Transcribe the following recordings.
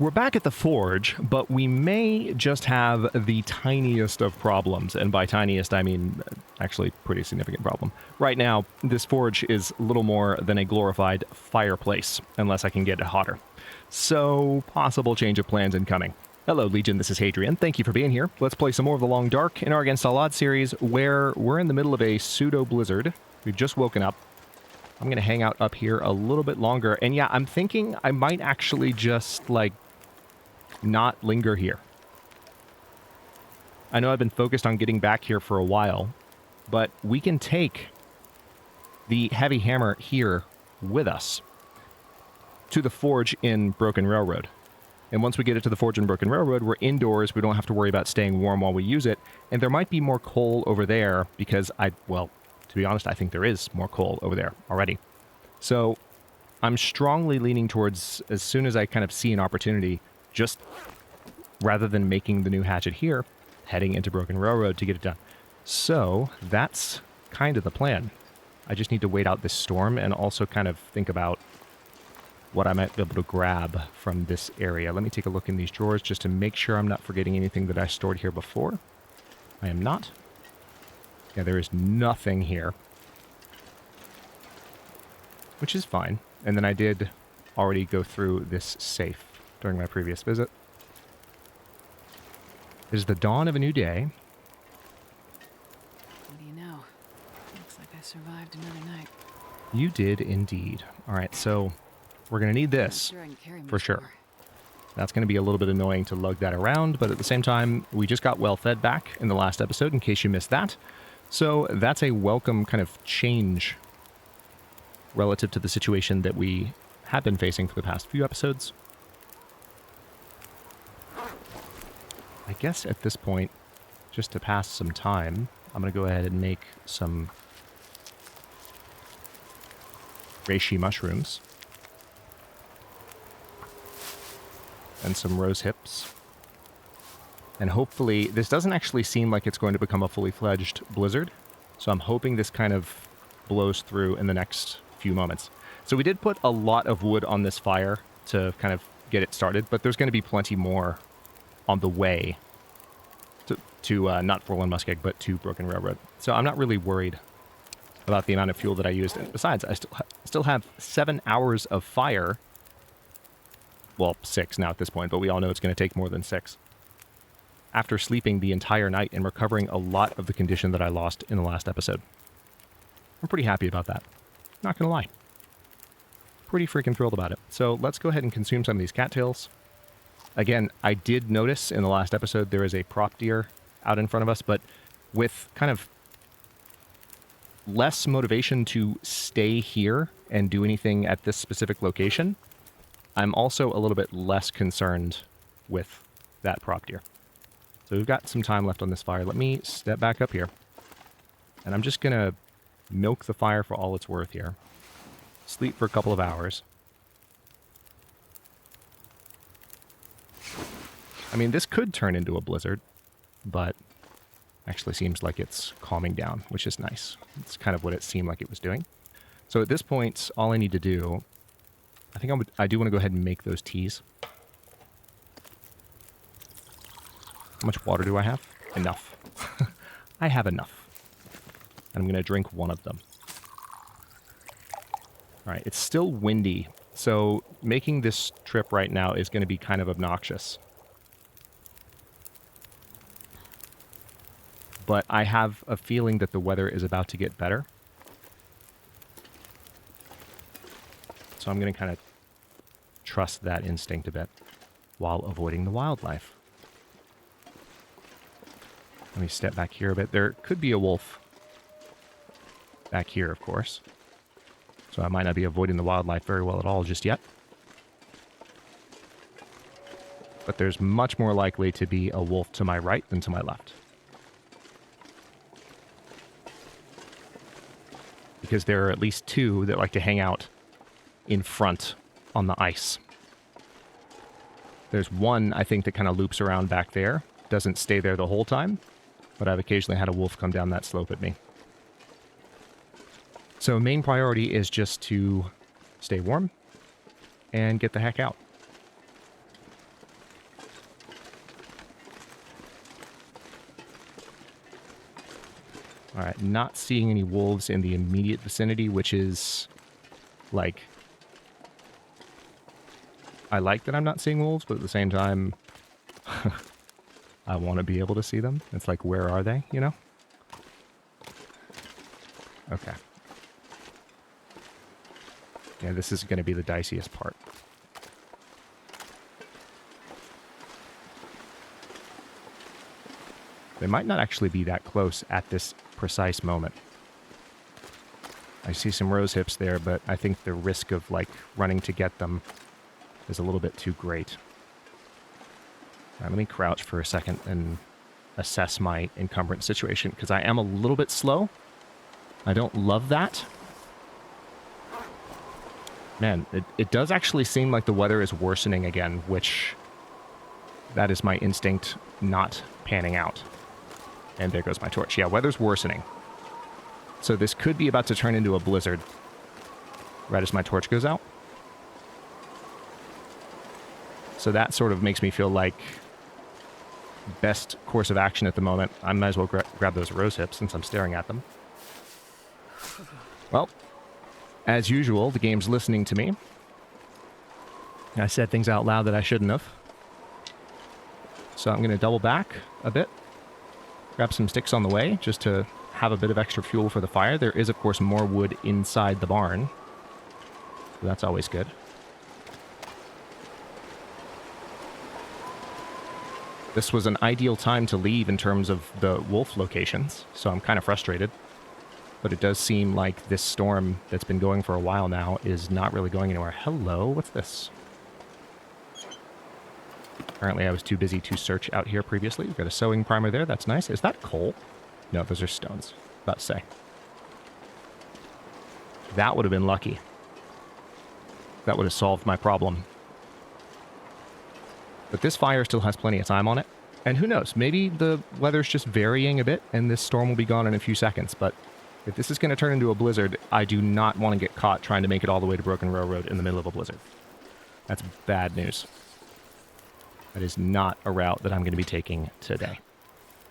We're back at the forge, but we may just have the tiniest of problems. And by tiniest, I mean actually pretty significant problem. Right now, this forge is little more than a glorified fireplace, unless I can get it hotter. So, possible change of plans incoming. Hello, Legion, this is Hadrian. Thank you for being here. Let's play some more of The Long Dark in our Against All Odds series, where we're in the middle of a pseudo-blizzard. We've just woken up. I'm going to hang out up here a little bit longer. And yeah, I'm thinking I might actually just, like, not linger here. I know I've been focused on getting back here for a while, but we can take the heavy hammer here with us to the forge in Broken Railroad. And once we get it to the forge in Broken Railroad, we're indoors. We don't have to worry about staying warm while we use it. And there might be more coal over there because well, to be honest, I think there is more coal over there already. So I'm strongly leaning towards, as soon as I kind of see an opportunity, just rather than making the new hatchet here, heading into Broken Railroad to get it done. So that's kind of the plan. I just need to wait out this storm and also kind of think about what I might be able to grab from this area. Let me take a look in these drawers just to make sure I'm not forgetting anything that I stored here before. I am not. Yeah, there is nothing here, which is fine. And then I did already go through this safe during my previous visit. It is the dawn of a new day. What do you know? Looks like I survived another night. You did indeed. All right, so we're going to need this for sure. That's going to be a little bit annoying to lug that around, but at the same time, we just got well fed back in the last episode, in case you missed that. So that's a welcome kind of change relative to the situation that we have been facing for the past few episodes. I guess at this point, just to pass some time, I'm going to go ahead and make some reishi mushrooms and some rose hips. And hopefully, this doesn't actually seem like it's going to become a fully fledged blizzard, so I'm hoping this kind of blows through in the next few moments. So we did put a lot of wood on this fire to kind of get it started, but there's going to be plenty more on the way to not Forlorn Muskeg, but to Broken Railroad. So I'm not really worried about the amount of fuel that I used. And besides, I still have 7 hours of fire. Well, 6 now at this point, but we all know it's going to take more than 6. After sleeping the entire night and recovering a lot of the condition that I lost in the last episode. I'm pretty happy about that. Not going to lie. Pretty freaking thrilled about it. So let's go ahead and consume some of these cattails. Again, I did notice in the last episode there is a prop deer out in front of us, but with kind of less motivation to stay here and do anything at this specific location, I'm also a little bit less concerned with that prop deer. So we've got some time left on this fire. Let me step back up here. And I'm just going to milk the fire for all it's worth here. Sleep for a couple of hours. I mean, this could turn into a blizzard, but actually seems like it's calming down, which is nice. It's kind of what it seemed like it was doing. So at this point, all I need to do, I think I do want to go ahead and make those teas. How much water do I have? Enough. I have enough. And I'm going to drink one of them. All right, it's still windy, so making this trip right now is going to be kind of obnoxious. But I have a feeling that the weather is about to get better. So I'm going to kind of trust that instinct a bit while avoiding the wildlife. Let me step back here a bit. There could be a wolf back here, of course. So I might not be avoiding the wildlife very well at all just yet. But there's much more likely to be a wolf to my right than to my left. Because there are at least 2 that like to hang out in front on the ice. There's one, I think, that kind of loops around back there. Doesn't stay there the whole time, but I've occasionally had a wolf come down that slope at me. So main priority is just to stay warm and get the heck out. All right, not seeing any wolves in the immediate vicinity, which is, like... I like that I'm not seeing wolves, but at the same time, I want to be able to see them. It's like, where are they, you know? Okay. Yeah, this is going to be the diciest part. They might not actually be that close at this precise moment. I see some rose hips there, but I think the risk of, like, running to get them is a little bit too great. All right, let me crouch for a second and assess my encumbrance situation, because I am a little bit slow. I don't love that. Man, it does actually seem like the weather is worsening again, which... that is my instinct not panning out. And there goes my torch. Yeah, weather's worsening. So this could be about to turn into a blizzard right as my torch goes out. So that sort of makes me feel like best course of action at the moment. I might as well grab those rose hips since I'm staring at them. Well, as usual, the game's listening to me. I said things out loud that I shouldn't have. So I'm going to double back a bit. Grab some sticks on the way, just to have a bit of extra fuel for the fire. There is, of course, more wood inside the barn. So that's always good. This was an ideal time to leave in terms of the wolf locations, so I'm kind of frustrated. But it does seem like this storm that's been going for a while now is not really going anywhere. Hello, what's this? Apparently I was too busy to search out here previously. We've got a sewing primer there, that's nice. Is that coal? No, those are stones. About to say. That would have been lucky. That would have solved my problem. But this fire still has plenty of time on it. And who knows, maybe the weather's just varying a bit and this storm will be gone in a few seconds. But if this is going to turn into a blizzard, I do not want to get caught trying to make it all the way to Broken Railroad in the middle of a blizzard. That's bad news. That is not a route that I'm going to be taking today.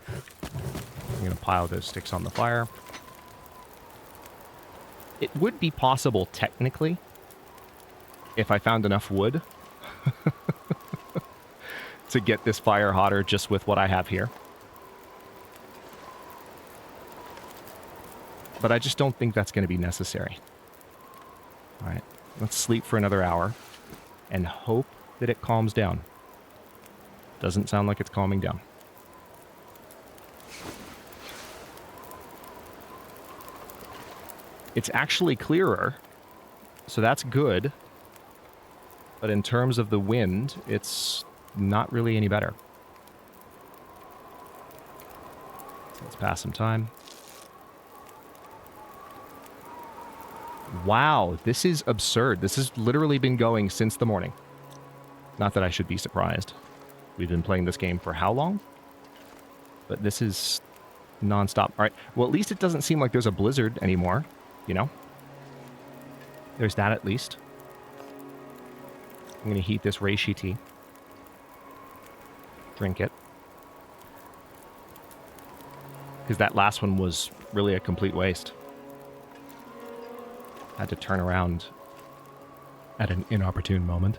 I'm going to pile those sticks on the fire. It would be possible, technically, if I found enough wood to get this fire hotter just with what I have here. But I just don't think that's going to be necessary. All right, let's sleep for another hour and hope that it calms down. Doesn't sound like it's calming down. It's actually clearer, so that's good. But in terms of the wind, it's not really any better. So let's pass some time. Wow, this is absurd. This has literally been going since the morning. Not that I should be surprised. We've been playing this game for how long? But this is nonstop. All right, well, at least it doesn't seem like there's a blizzard anymore, you know? There's that at least. I'm going to heat this reishi tea. Drink it. Because that last one was really a complete waste. Had to turn around at an inopportune moment.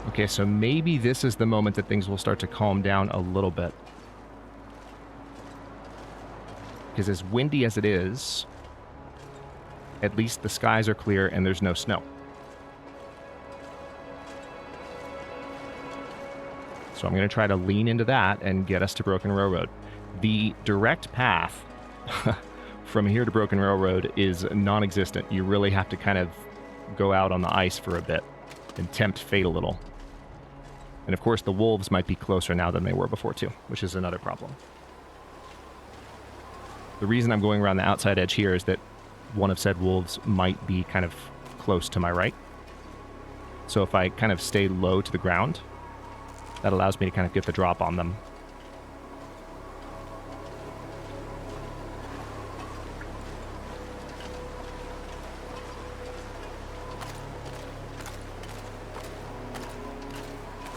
Okay, so maybe this is the moment that things will start to calm down a little bit. Because as windy as it is, at least the skies are clear and there's no snow. So I'm going to try to lean into that and get us to Broken Railroad. The direct path from here to Broken Railroad is non-existent. You really have to kind of go out on the ice for a bit and tempt fate a little. And of course, the wolves might be closer now than they were before, too, which is another problem. The reason I'm going around the outside edge here is that one of said wolves might be kind of close to my right. So if I kind of stay low to the ground, that allows me to kind of get the drop on them.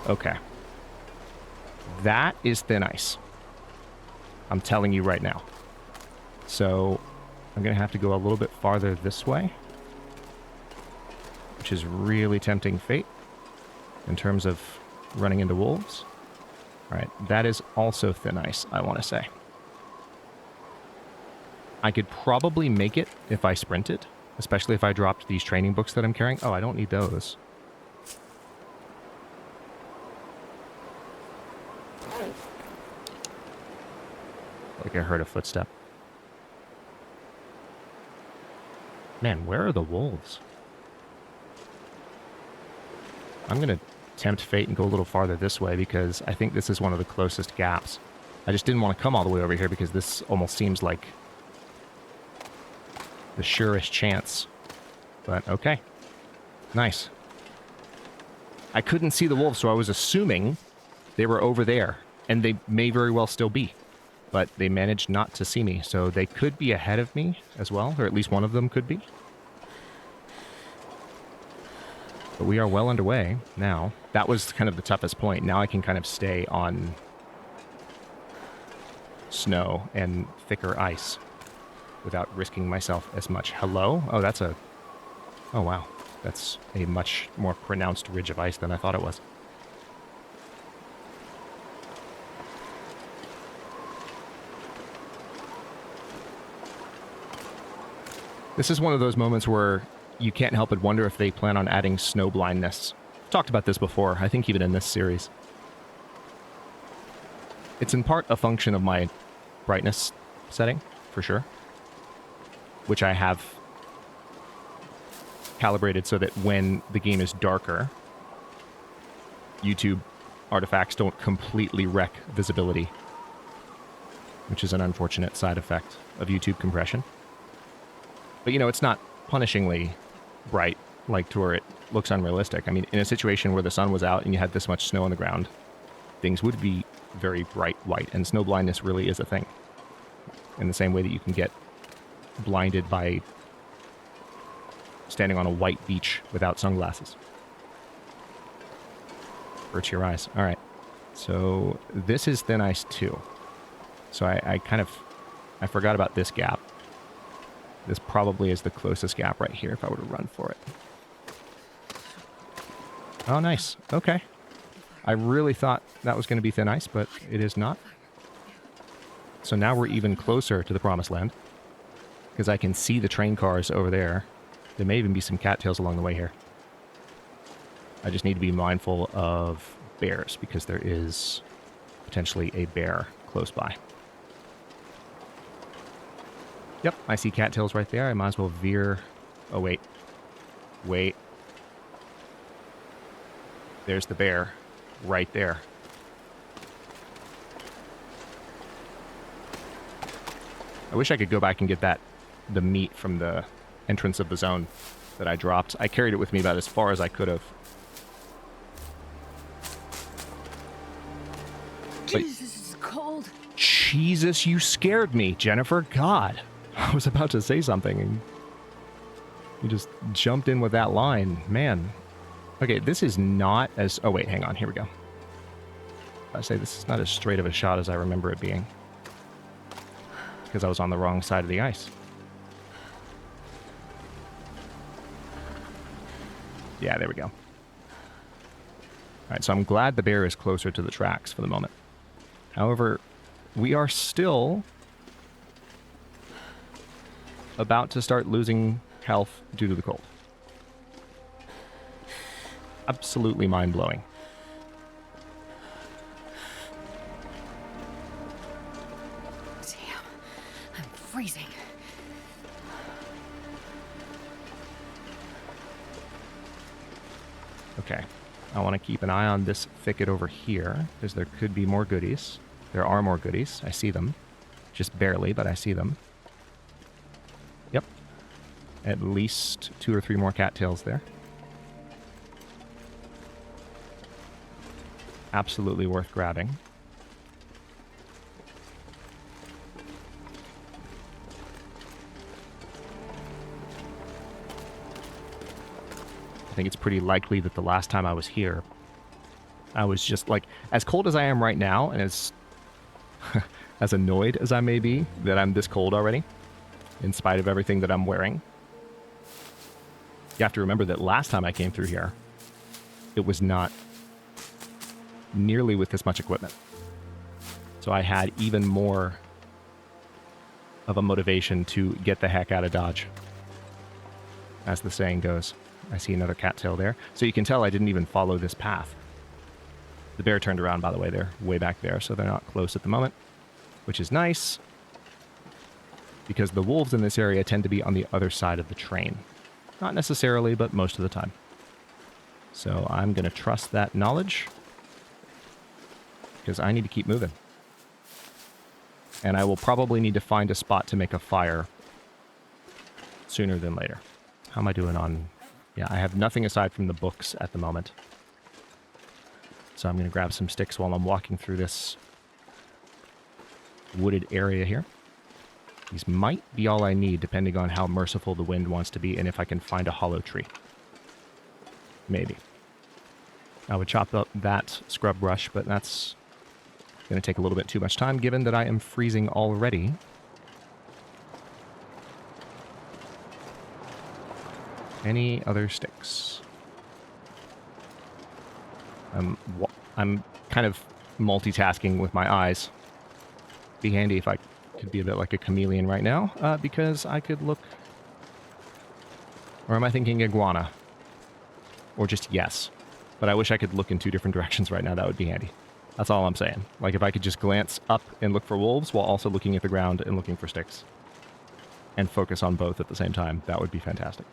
Okay. That is thin ice. I'm telling you right now. So I'm going to have to go a little bit farther this way, which is really tempting fate in terms of running into wolves. All right, that is also thin ice, I want to say. I could probably make it if I sprinted, especially if I dropped these training books that I'm carrying. Oh, I don't need those. Like I heard a footstep. Man, where are the wolves? I'm going to tempt fate and go a little farther this way because I think this is one of the closest gaps. I just didn't want to come all the way over here because this almost seems like the surest chance. But okay. Nice. I couldn't see the wolves, so I was assuming they were over there, and they may very well still be. But they managed not to see me, so they could be ahead of me as well, or at least one of them could be. But we are well underway now. That was kind of the toughest point. Now I can kind of stay on snow and thicker ice without risking myself as much. Hello? Oh, that's a... Oh, wow. That's a much more pronounced ridge of ice than I thought it was. This is one of those moments where you can't help but wonder if they plan on adding snow blindness. I've talked about this before, I think even in this series. It's in part a function of my brightness setting, for sure, which I have calibrated so that when the game is darker, YouTube artifacts don't completely wreck visibility, which is an unfortunate side effect of YouTube compression. But, you know, it's not punishingly bright, like to where it looks unrealistic. I mean, in a situation where the sun was out and you had this much snow on the ground, things would be very bright white, and snow blindness really is a thing. In the same way that you can get blinded by standing on a white beach without sunglasses. Hurts your eyes. All right. So this is thin ice too. So I forgot about this gap. This probably is the closest gap right here if I were to run for it. Oh, nice. Okay. I really thought that was going to be thin ice, but it is not. So now we're even closer to the promised land because I can see the train cars over there. There may even be some cattails along the way here. I just need to be mindful of bears because there is potentially a bear close by. Yep, I see cattails right there. I might as well veer. Oh, wait. Wait. There's the bear. Right there. I wish I could go back and get the meat from the entrance of the zone that I dropped. I carried it with me about as far as I could have. Jesus, this is cold. Jesus, you scared me, Jennifer. God. I was about to say something, and you just jumped in with that line. Man. Okay, this is not as... Oh, wait, hang on. Here we go. I say this is not as straight of a shot as I remember it being. Because I was on the wrong side of the ice. Yeah, there we go. All right, so I'm glad the bear is closer to the tracks for the moment. However, we are still about to start losing health due to the cold. Absolutely mind-blowing. Damn, I'm freezing. Okay, I want to keep an eye on this thicket over here, because there could be more goodies. There are more goodies. I see them. Just barely, but I see them. Yep. At least 2 or 3 more cattails there. absolutely worth grabbing. I think it's pretty likely that the last time I was here, I was just like, as cold as I am right now, and as as annoyed as I may be that I'm this cold already, in spite of everything that I'm wearing. You have to remember that last time I came through here, it was not nearly with this much equipment. So I had even more of a motivation to get the heck out of Dodge, as the saying goes. I see another cattail there. So you can tell I didn't even follow this path. The bear turned around, by the way. They're way back there, so they're not close at the moment, which is nice, because the wolves in this area tend to be on the other side of the train. Not necessarily, but most of the time. So I'm going to trust that knowledge, because I need to keep moving. And I will probably need to find a spot to make a fire sooner than later. How am I doing on... Yeah, I have nothing aside from the books at the moment. So I'm going to grab some sticks while I'm walking through this wooded area here. These might be all I need, depending on how merciful the wind wants to be and if I can find a hollow tree. Maybe. I would chop up that scrub brush, but that's going to take a little bit too much time, given that I am freezing already. Any other sticks? I'm kind of multitasking with my eyes. Be handy if I could be a bit like a chameleon right now, because I could look... Or am I thinking iguana? Or just yes. But I wish I could look in two different directions right now. That would be handy. That's all I'm saying. Like, if I could just glance up and look for wolves while also looking at the ground and looking for sticks. And focus on both at the same time. That would be fantastic.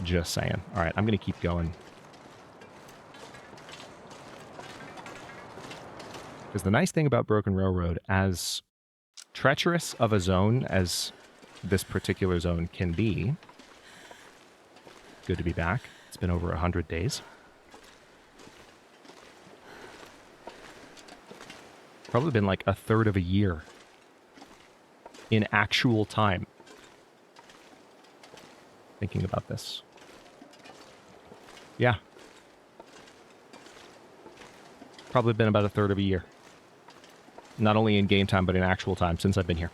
Just saying. Alright, I'm going to keep going. Because the nice thing about Broken Railroad, as treacherous of a zone as this particular zone can be... Good to be back. It's been over 100 days. Probably been like a third of a year in actual time. Thinking about this. Yeah. Probably been about a third of a year. Not only in game time, but in actual time since I've been here.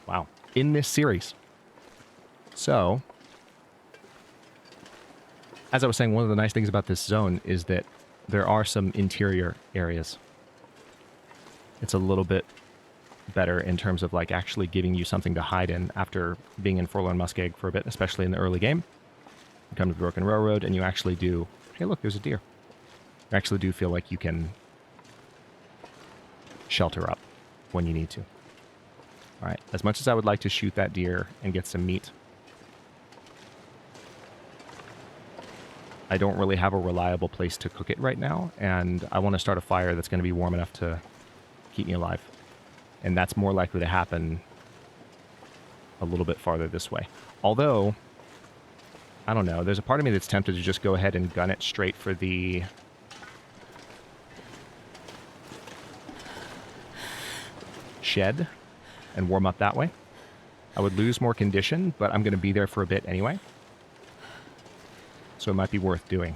Wow. In this series. So, as I was saying, one of the nice things about this zone is that there are some interior areas. It's a little bit better in terms of like actually giving you something to hide in after being in Forlorn Muskeg for a bit, especially in the early game. You come to the Broken Railroad and you actually do... Hey, look, there's a deer. You actually do feel like you can shelter up when you need to. All right, as much as I would like to shoot that deer and get some meat, I don't really have a reliable place to cook it right now, and I want to start a fire that's going to be warm enough to keep me alive. And that's more likely to happen a little bit farther this way. Although, I don't know, there's a part of me that's tempted to just go ahead and gun it straight for the... shed and warm up that way. I would lose more condition, but I'm going to be there for a bit anyway. So it might be worth doing.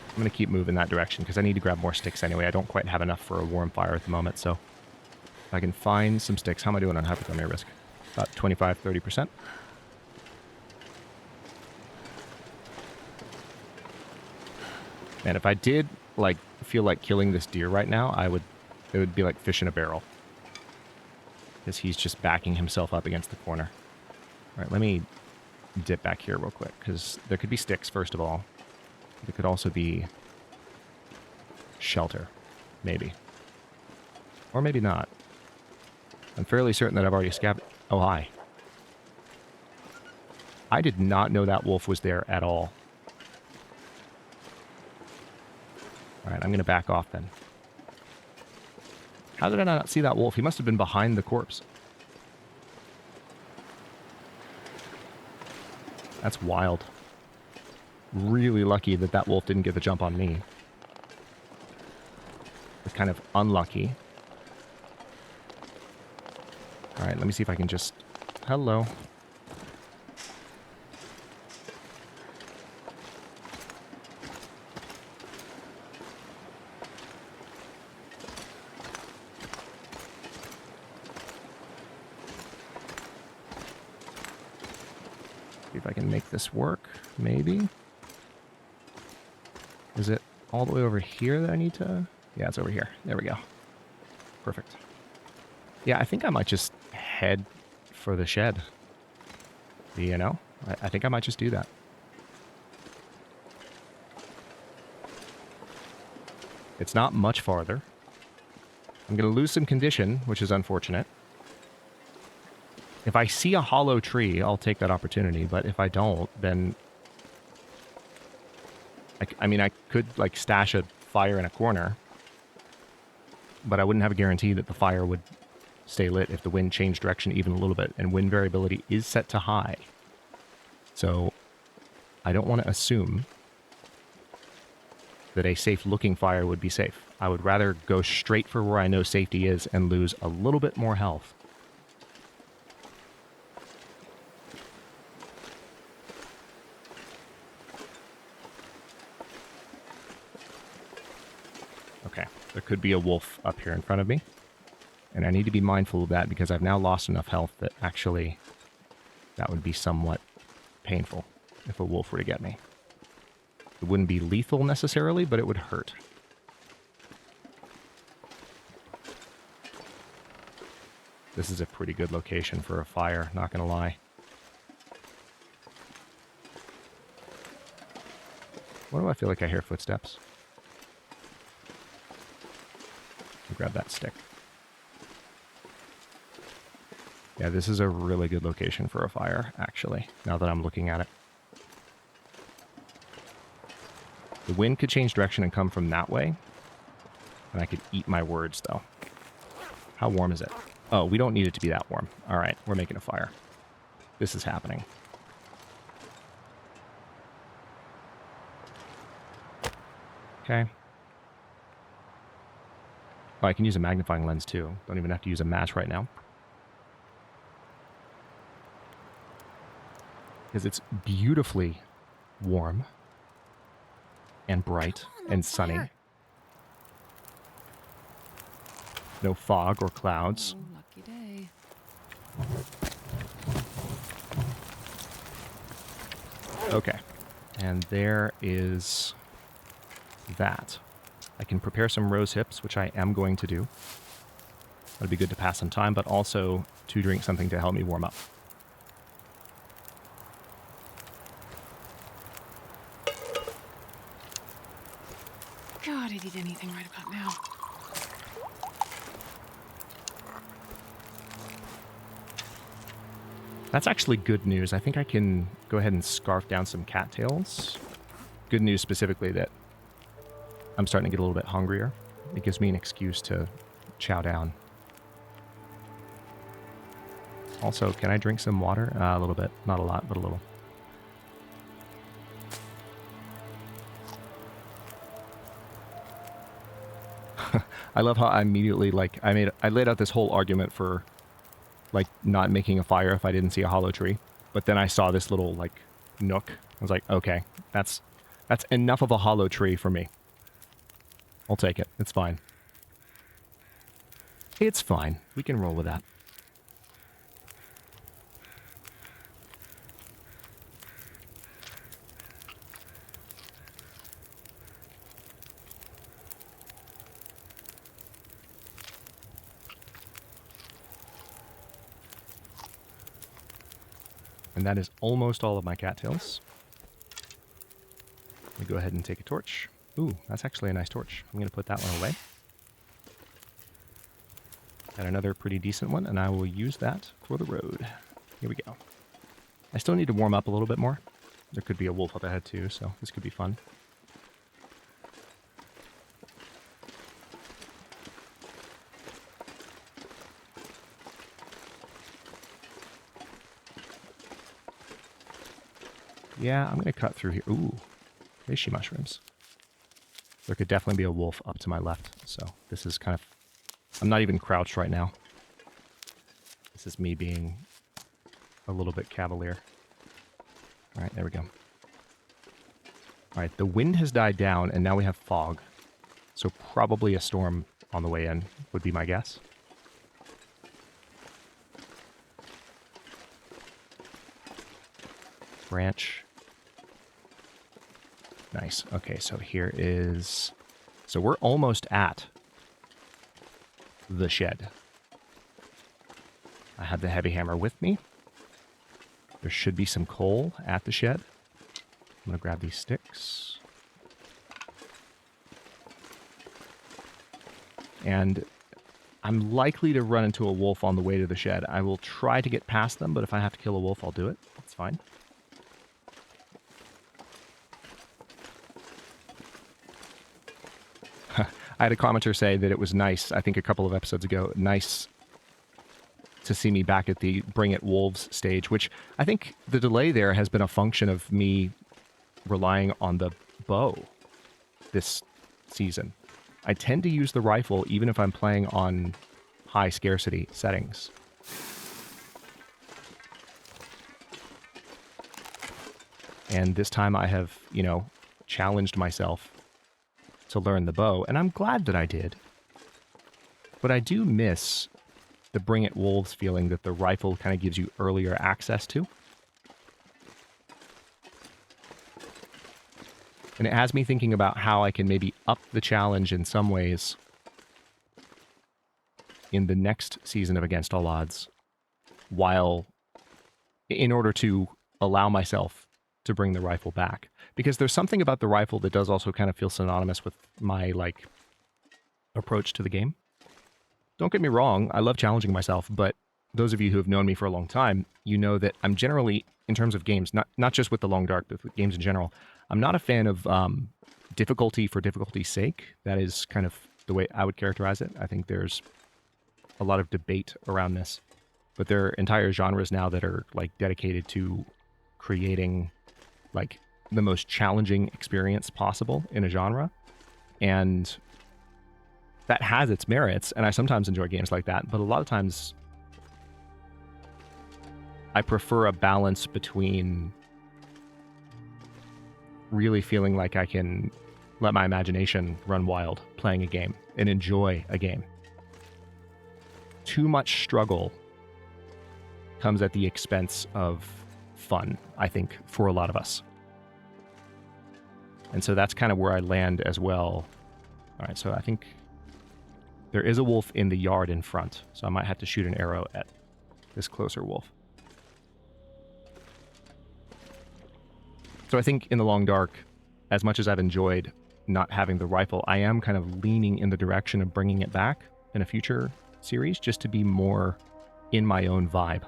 I'm going to keep moving that direction because I need to grab more sticks anyway. I don't quite have enough for a warm fire at the moment, so if I can find some sticks. How am I doing on hypothermia risk? About 25-30%. And if I did like feel like killing this deer right now, it would be like fish in a barrel. Because he's just backing himself up against the corner. Alright, let me dip back here real quick, because there could be sticks, first of all. There could also be shelter, maybe. Or maybe not. I'm fairly certain that I've already scabbed... Oh, hi. I did not know that wolf was there at all. Alright, I'm going to back off then. How did I not see that wolf? He must have been behind the corpse. That's wild. really lucky that that wolf didn't get the jump on me. It's kind of unlucky. All right, let me see if I can just... Hello. See if I can make this work, maybe. Is it all the way over here that I need to... Yeah, it's over here. There we go. Perfect. Yeah, I think I might just head for the shed. You know? I think I might just do that. It's not much farther. I'm going to lose some condition, which is unfortunate. If I see a hollow tree, I'll take that opportunity, but if I don't, then... I mean, I could, like, stash a fire in a corner, but I wouldn't have a guarantee that the fire would stay lit if the wind changed direction even a little bit, and wind variability is set to high. So, I don't want to assume that a safe-looking fire would be safe. I would rather go straight for where I know safety is and lose a little bit more health. Okay, there could be a wolf up here in front of me. And I need to be mindful of that because I've now lost enough health that actually that would be somewhat painful if a wolf were to get me. It wouldn't be lethal necessarily, but it would hurt. This is a pretty good location for a fire, not gonna lie. Why do I feel like I hear footsteps? I'll grab that stick. Yeah, this is a really good location for a fire, actually, now that I'm looking at it. The wind could change direction and come from that way. And I could eat my words, though. How warm is it? Oh, we don't need it to be that warm. All right, we're making a fire. This is happening. Okay. Oh, I can use a magnifying lens, too. Don't even have to use a match right now. Because it's beautifully warm and bright and sunny. Fire. No fog or clouds. Oh, lucky day. Okay. And there is that. I can prepare some rose hips, which I am going to do. That'd be good to pass some time, but also to drink something to help me warm up. God, I'd eat anything right about now. That's actually good news. I think I can go ahead and scarf down some cattails. Good news specifically that I'm starting to get a little bit hungrier. It gives me an excuse to chow down. Also, can I drink some water? A little bit. Not a lot, but a little. I love how I immediately, like, I laid out this whole argument for, like, not making a fire if I didn't see a hollow tree. But then I saw this little, like, nook. I was like, okay, that's enough of a hollow tree for me. I'll take it. It's fine. It's fine. We can roll with that. And that is almost all of my cattails. Let me go ahead and take a torch. Ooh, that's actually a nice torch. I'm going to put that one away. Got another pretty decent one, and I will use that for the road. Here we go. I still need to warm up a little bit more. There could be a wolf up ahead too, so this could be fun. Yeah, I'm going to cut through here. Ooh, reishi mushrooms. There could definitely be a wolf up to my left, so this is kind of... I'm not even crouched right now. This is me being a little bit cavalier. Alright, there we go. Alright, the wind has died down, and now we have fog. So probably a storm on the way in, would be my guess. Branch. Nice. Okay, so here is... So we're almost at the shed. I have the heavy hammer with me. There should be some coal at the shed. I'm going to grab these sticks. And I'm likely to run into a wolf on the way to the shed. I will try to get past them, but if I have to kill a wolf, I'll do it. That's fine. I had a commenter say that it was nice, I think a couple of episodes ago, nice to see me back at the Bring It Wolves stage, which I think the delay there has been a function of me relying on the bow this season. I tend to use the rifle even if I'm playing on high scarcity settings. And this time I have, you know, challenged myself to learn the bow, and I'm glad that I did. But I do miss the Bring It Wolves feeling that the rifle kind of gives you earlier access to. And it has me thinking about how I can maybe up the challenge in some ways in the next season of Against All Odds, while in order to allow myself to bring the rifle back. Because there's something about the rifle that does also kind of feel synonymous with my, like, approach to the game. Don't get me wrong, I love challenging myself, but those of you who have known me for a long time, you know that I'm generally, in terms of games, not just with the Long Dark, but with games in general, I'm not a fan of difficulty for difficulty's sake. That is kind of the way I would characterize it. I think there's a lot of debate around this, but there are entire genres now that are, like, dedicated to creating, like, the most challenging experience possible in a genre, and that has its merits, and I sometimes enjoy games like that, but a lot of times I prefer a balance between really feeling like I can let my imagination run wild playing a game and enjoy a game. Too much struggle comes at the expense of fun, I think, for a lot of us. And so that's kind of where I land as well. All right, so I think there is a wolf in the yard in front, so I might have to shoot an arrow at this closer wolf. So I think in the Long Dark, as much as I've enjoyed not having the rifle, I am kind of leaning in the direction of bringing it back in a future series, just to be more in my own vibe.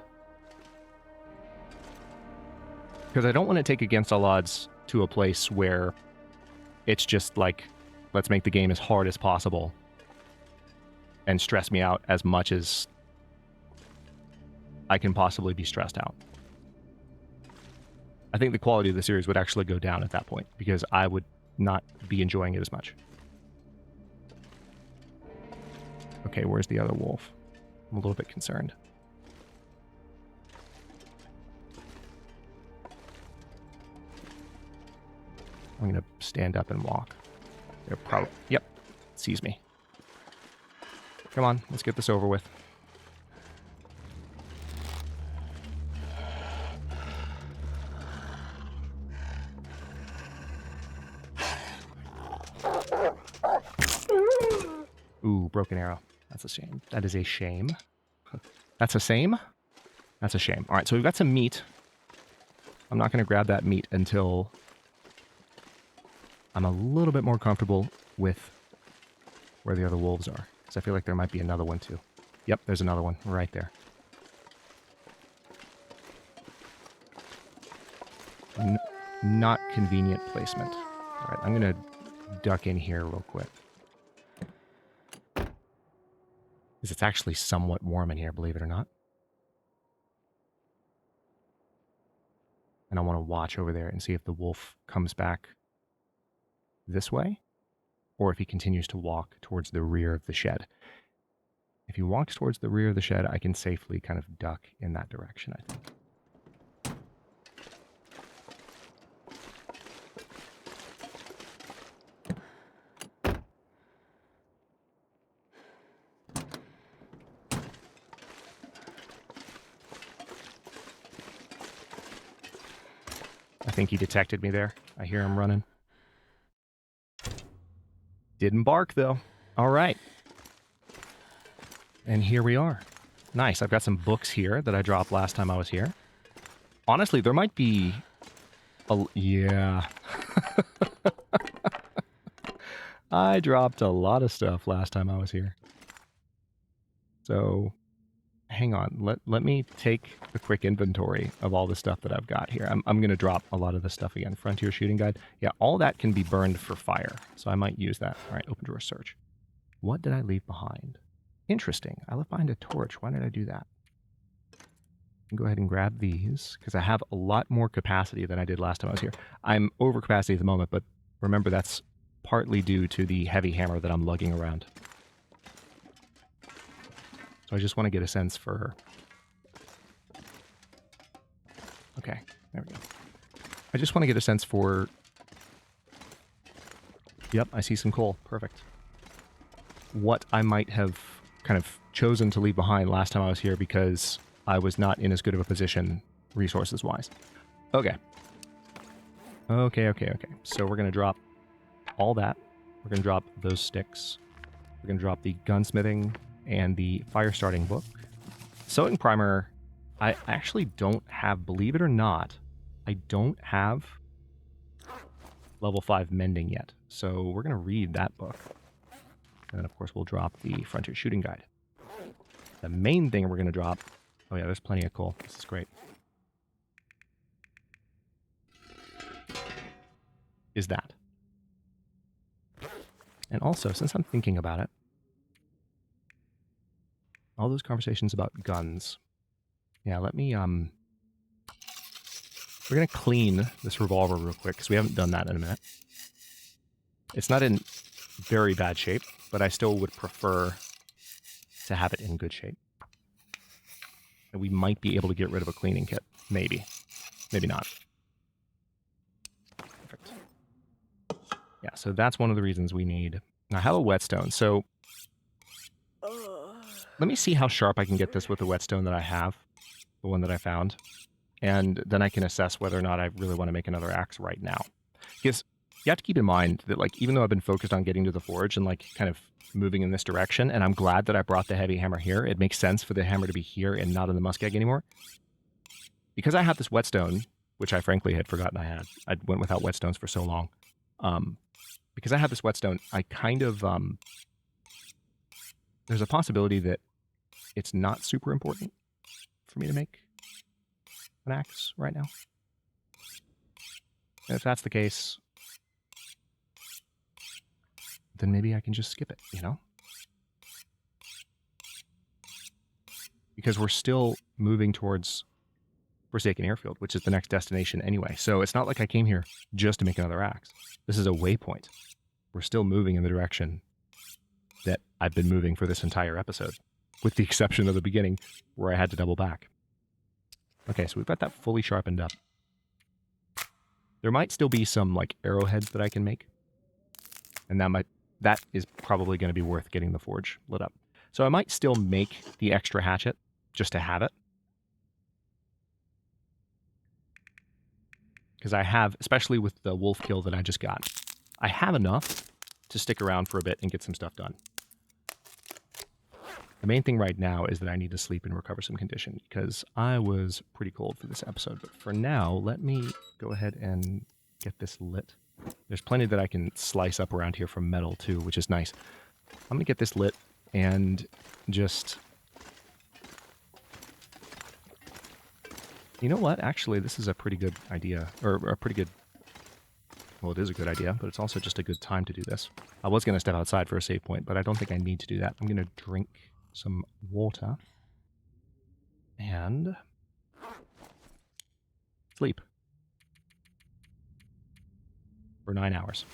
Because I don't want to take Against All Odds to a place where it's just like, let's make the game as hard as possible and stress me out as much as I can possibly be stressed out. I think the quality of the series would actually go down at that point, because I would not be enjoying it as much. Okay, where's the other wolf? I'm a little bit concerned. I'm going to stand up and walk. They're probably... Yep, sees me. Come on, let's get this over with. Ooh, broken arrow. That's a shame. That is a shame. That's a shame? That's a shame. All right, so we've got some meat. I'm not going to grab that meat until I'm a little bit more comfortable with where the other wolves are, because I feel like there might be another one too. Yep, there's another one right there. Not convenient placement. All right, I'm going to duck in here real quick. Because it's actually somewhat warm in here, believe it or not. And I want to watch over there and see if the wolf comes back this way, or if he continues to walk towards the rear of the shed. If he walks towards the rear of the shed, I can safely kind of duck in that direction, I think. I think he detected me there. I hear him running. Didn't bark, though. All right. And here we are. Nice. I've got some books here that I dropped last time I was here. Honestly, there might be... yeah. I dropped a lot of stuff last time I was here. So, hang on. Let me take a quick inventory of all the stuff that I've got here. I'm going to drop a lot of this stuff again. Frontier Shooting Guide. Yeah, all that can be burned for fire. So I might use that. All right, open drawer search. What did I leave behind? Interesting. I left behind a torch. Why did I do that? Go ahead and grab these, because I have a lot more capacity than I did last time I was here. I'm over capacity at the moment, but remember that's partly due to the heavy hammer that I'm lugging around. So I just want to get a sense for... Okay, there we go. I just want to get a sense for... Yep, I see some coal. Perfect. What I might have kind of chosen to leave behind last time I was here because I was not in as good of a position resources-wise. Okay. Okay. So we're going to drop all that. We're going to drop those sticks. We're going to drop the gunsmithing and the fire starting book. Sewing primer, I actually don't have, believe it or not, I don't have level 5 mending yet. So we're going to read that book. And then, of course, we'll drop the Frontier Shooting Guide. The main thing we're going to drop... Oh, yeah, there's plenty of coal. This is great. Is that. And also, since I'm thinking about it, all those conversations about guns. Yeah, let me... We're going to clean this revolver real quick, because we haven't done that in a minute. It's not in very bad shape, but I still would prefer to have it in good shape. And we might be able to get rid of a cleaning kit. Maybe. Maybe not. Perfect. Yeah, so that's one of the reasons we need... I have a whetstone, so... Let me see how sharp I can get this with the whetstone that I have. The one that I found. And then I can assess whether or not I really want to make another axe right now. Because you have to keep in mind that, like, even though I've been focused on getting to the forge and, like, kind of moving in this direction, and I'm glad that I brought the heavy hammer here, it makes sense for the hammer to be here and not in the muskeg anymore. Because I have this whetstone, which I frankly had forgotten I had. I went without whetstones for so long. Because I have this whetstone, I kind of... there's a possibility that it's not super important for me to make an axe right now. And if that's the case, then maybe I can just skip it, you know? Because we're still moving towards Forsaken Airfield, which is the next destination anyway. So it's not like I came here just to make another axe. This is a waypoint. We're still moving in the direction that I've been moving for this entire episode, with the exception of the beginning where I had to double back. Okay, so we've got that fully sharpened up. There might still be some, like, arrowheads that I can make. And that is probably going to be worth getting the forge lit up. So I might still make the extra hatchet just to have it. Because I have, especially with the wolf kill that I just got, I have enough to stick around for a bit and get some stuff done. The main thing right now is that I need to sleep and recover some condition, because I was pretty cold for this episode. But for now, let me go ahead and get this lit. There's plenty that I can slice up around here from metal too, which is nice. I'm going to get this lit and just... You know what? Actually, this is a pretty good idea. Or a pretty good... Well, it is a good idea, but it's also just a good time to do this. I was going to step outside for a save point, but I don't think I need to do that. I'm going to drink some water. And... sleep. For 9 hours.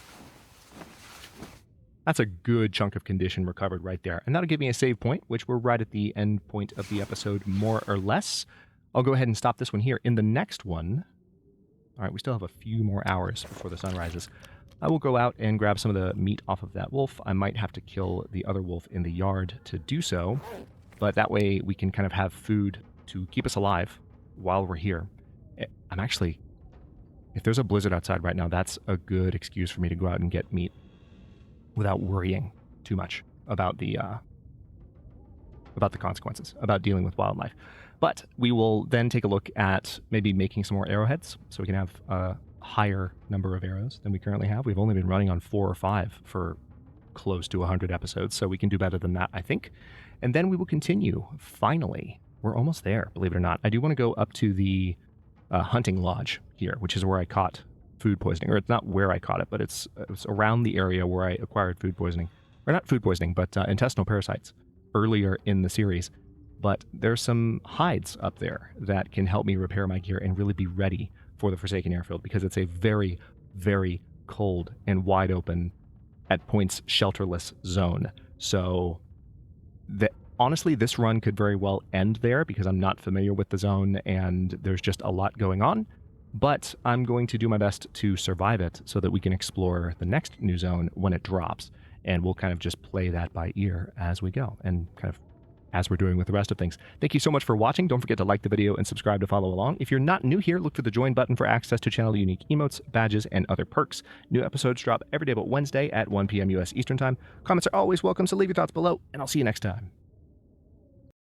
That's a good chunk of condition recovered right there. And that'll give me a save point, which we're right at the end point of the episode, more or less. I'll go ahead and stop this one here. In the next one, all right, we still have a few more hours before the sun rises. I will go out and grab some of the meat off of that wolf. I might have to kill the other wolf in the yard to do so, but that way we can kind of have food to keep us alive while we're here. I'm actually, if there's a blizzard outside right now, that's a good excuse for me to go out and get meat without worrying too much about the consequences, about dealing with wildlife. But we will then take a look at maybe making some more arrowheads so we can have a higher number of arrows than we currently have. We've only been running on 4 or 5 for close to 100 episodes, so we can do better than that, I think. And then we will continue. Finally, we're almost there, believe it or not. I do want to go up to the hunting lodge here, which is where I caught food poisoning. Or it's not where I caught it, but it's around the area where I acquired food poisoning. Or not food poisoning, but intestinal parasites earlier in the series. But there's some hides up there that can help me repair my gear and really be ready for the Forsaken Airfield, because it's a very, very cold and wide open, at points shelterless zone. So honestly, this run could very well end there because I'm not familiar with the zone and there's just a lot going on. But I'm going to do my best to survive it so that we can explore the next new zone when it drops. And we'll kind of just play that by ear as we go and kind of as we're doing with the rest of things. Thank you so much for watching. Don't forget to like the video and subscribe to follow along. If you're not new here, look for the join button for access to channel unique emotes, badges, and other perks. New episodes drop every day but Wednesday at 1 p.m. U.S. Eastern Time. Comments are always welcome, so leave your thoughts below, and I'll see you next time.